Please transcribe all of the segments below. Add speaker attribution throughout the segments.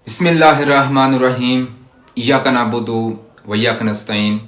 Speaker 1: बिस्मिल्लाहिर्रहमानिर्रहीम इय्याका नअबुदु व इय्याका नस्तईन।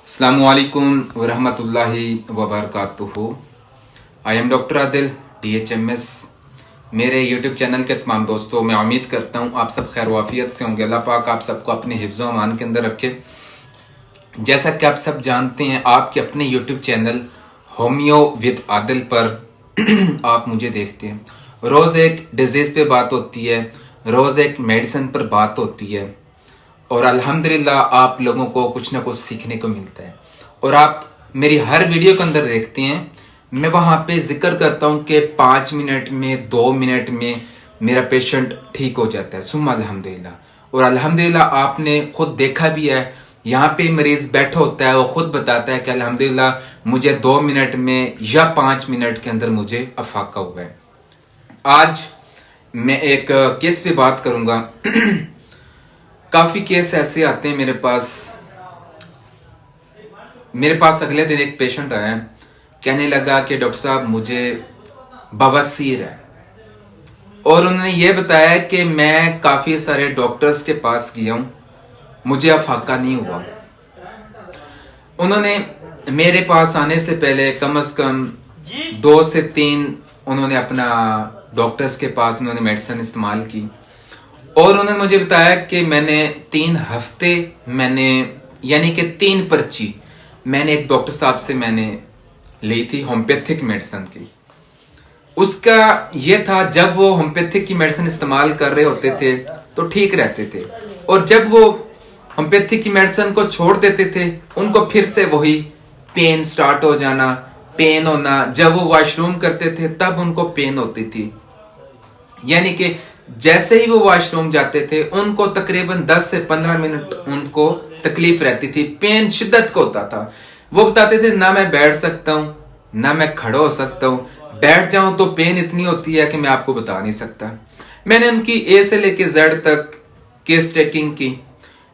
Speaker 1: अस्सलामु अलैकुम व रहमतुल्लाहि व बरकातुहू। I am doctor Adil DHMS। मेरे यूट्यूब चैनल के तमाम दोस्तों, मैं उम्मीद करता हूँ आप सब खैर वाफियत से होंगे। अल्लाह पाक आप सबको अपने हिफ्ज़ व अमान के अंदर रखे। जैसा कि आप सब जानते हैं, आपके अपने YouTube channel homeo with Adil पर आप मुझे देखते हैं। रोज़ एक डिजीज़ पे बात होती है, रोज़ एक मेडिसिन पर बात होती है और अल्हम्दुलिल्लाह आप लोगों को कुछ ना कुछ सीखने को मिलता है। और आप मेरी हर वीडियो के अंदर देखते हैं, मैं वहाँ पे जिक्र करता हूँ कि 5 मिनट में 2 मिनट में मेरा पेशेंट ठीक हो जाता है। सुम्मा अल्हम्दुलिल्लाह। और अल्हम्दुलिल्लाह आपने खुद देखा भी है, यहाँ पे मरीज बैठा होता है, वो खुद बताता है कि अल्हम्दुलिल्लाह मुझे 2 मिनट में या 5 मिनट के अंदर मुझे अफाका हुआ है। आज मैं एक केस पे बात करूंगा। काफी केस ऐसे आते हैं मेरे पास अगले दिन एक पेशेंट आया, कहने लगा कि डॉक्टर साहब मुझे बवासीर है, और उन्होंने ये बताया कि मैं काफी सारे डॉक्टर्स के पास गया हूं, मुझे अफाका नहीं हुआ। उन्होंने मेरे पास आने से पहले कम से कम 2 से 3 उन्होंने अपना डॉक्टर्स के पास उन्होंने मेडिसिन इस्तेमाल की, और उन्होंने मुझे बताया कि मैंने 3 हफ्ते यानी कि 3 पर्ची मैंने एक डॉक्टर साहब से मैंने ली थी होम्योपैथिक मेडिसिन की। उसका ये था, जब वो होम्योपैथिक की मेडिसिन इस्तेमाल कर रहे होते थे तो ठीक रहते थे, और जब वो होम्योपैथिक की मेडिसिन को छोड़ देते थे उनको फिर से वही पेन स्टार्ट हो जाना, पेन होना। जब वो वॉशरूम करते थे तब उनको पेन होती थी, यानी कि जैसे ही वो वॉशरूम जाते थे उनको तकरीबन 10 से 15 मिनट उनको तकलीफ रहती थी, पेन शिद्दत को होता था। वो बताते थे ना मैं बैठ सकता हूँ ना मैं खड़ा हो सकता हूँ, बैठ जाऊं तो पेन इतनी होती है कि मैं आपको बता नहीं सकता। मैंने उनकी A से लेके Z तक केस टेकिंग की।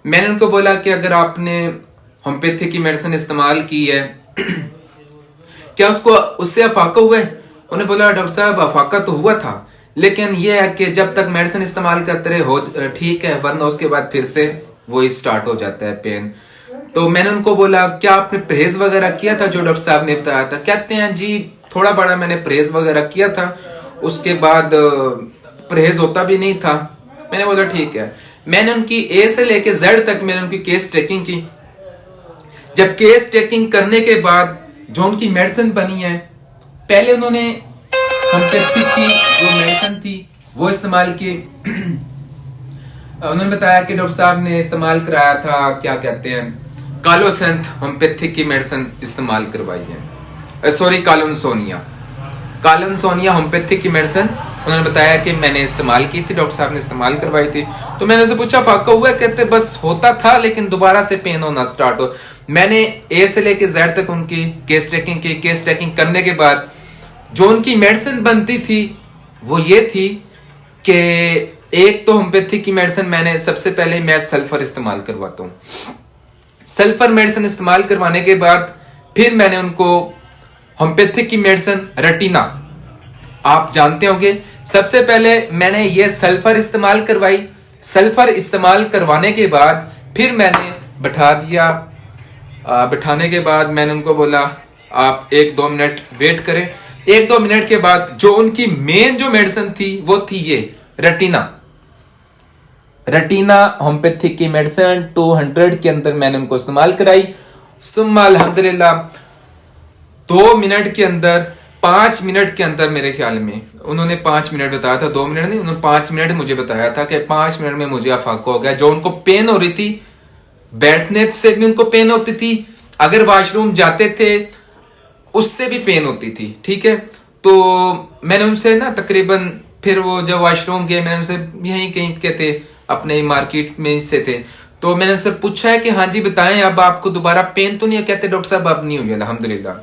Speaker 1: मैंने उनको बोला कि अगर आपने होम्योपैथी की मेडिसिन इस्तेमाल की है क्या उससे अफाका हुआ है? उन्होंने बोला डॉक्टर साहब अफाका तो हुआ था, लेकिन यह है कि जब तक मेडिसिन इस्तेमाल करते रहे हो ठीक है, वरना उसके बाद फिर से वही स्टार्ट हो जाता है पेन। तो मैंने उनको बोला क्या आपने परहेज वगैरह किया था जो डॉक्टर साहब ने बताया था? कहते हैं जी थोड़ा बड़ा मैंने परहेज वगैरह किया था, उसके बाद परहेज होता भी नहीं था। मैंने बोला ठीक है। मैंने उनकी A से लेके Z तक मैंने उनकी केस टेकिंग की। जब केस टेकिंग करने के बाद जो उनकी मेडिसिन बनी है, पहले उन्होंने होम्योपैथिक की जो मेडिसिन थी वो इस्तेमाल की। उन्होंने बताया कि डॉक्टर साहब ने इस्तेमाल कराया था, क्या कहते हैं, कालोसेंथ होम्योपैथिक की मेडिसिन इस्तेमाल करवाई है। सॉरी, कालोनसोनिया होम्योपैथिक की मेडिसिन उन्होंने बताया कि मैंने इस्तेमाल की थी, डॉक्टर साहब ने इस्तेमाल करवाई थी। तो मैंने उनसे पूछा फाका हुआ? कहते बस होता था लेकिन दोबारा से पेन होना स्टार्ट हो। मैंने A से लेके Z तक उनकी केस टेकिंग की। केस टेकिंग करने के बाद जो उनकी मेडिसिन बनती थी वो ये थी कि एक तो होम्योपैथिक की मेडिसिन मैंने सबसे पहले मैं सल्फर इस्तेमाल करवाता हूँ। सल्फर मेडिसिन इस्तेमाल करवाने के बाद फिर मैंने उनको होम्योपैथिक की मेडिसिन रेटिना, आप जानते होंगे, सबसे पहले मैंने ये सल्फर इस्तेमाल करवाई। सल्फर इस्तेमाल करवाने के बाद फिर मैंने बैठा दिया। बैठाने के बाद मैंने उनको बोला आप 1-2 मिनट वेट करें। 1-2 मिनट के बाद जो उनकी मेन जो मेडिसिन थी वो थी ये रेटिना होम्योपैथिक की मेडिसिन 200 के अंदर मैंने उनको इस्तेमाल कराई। सुम्मा अल्हम्दुलिल्लाह 2 मिनट के अंदर, 5 मिनट के अंदर, मेरे ख्याल में उन्होंने 5 मिनट बताया था, 2 मिनट नहीं, उन्होंने 5 मिनट मुझे बताया था कि 5 मिनट में मुझे अफाका हो गया। जो उनको पेन हो रही थी, बैठने से भी उनको पेन होती थी, अगर वॉशरूम जाते थे उससे भी पेन होती थी, ठीक है। तो मैंने उनसे ना तकरीबन, फिर वो जब वॉशरूम गए मैंने उनसे यहीं कहीं के थे, अपने मार्केट में से थे, तो मैंने उनसे पूछा है कि हाँ जी बताएं अब आपको दोबारा पेन तो नहीं है? कहते डॉक्टर साहब अब नहीं हुई अल्हम्दुलिल्लाह।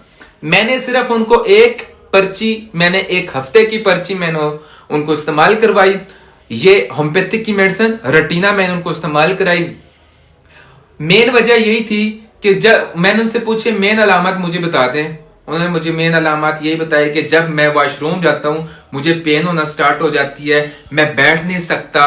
Speaker 1: मैंने सिर्फ उनको एक पर्ची, मैंने 1 हफ्ते की पर्ची मैंने उनको इस्तेमाल करवाई। ये होम्योपैथिक की मेडिसिन रेटिना मैंने उनको इस्तेमाल कराई। मेन वजह यही थी कि जब मैंने उनसे पूछे मेन अलामत मुझे बता दें, उन्होंने मुझे मेन अलामत यही बताई कि जब मैं वॉशरूम जाता हूँ मुझे पेन होना स्टार्ट हो जाती है, मैं बैठ नहीं सकता,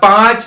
Speaker 1: 5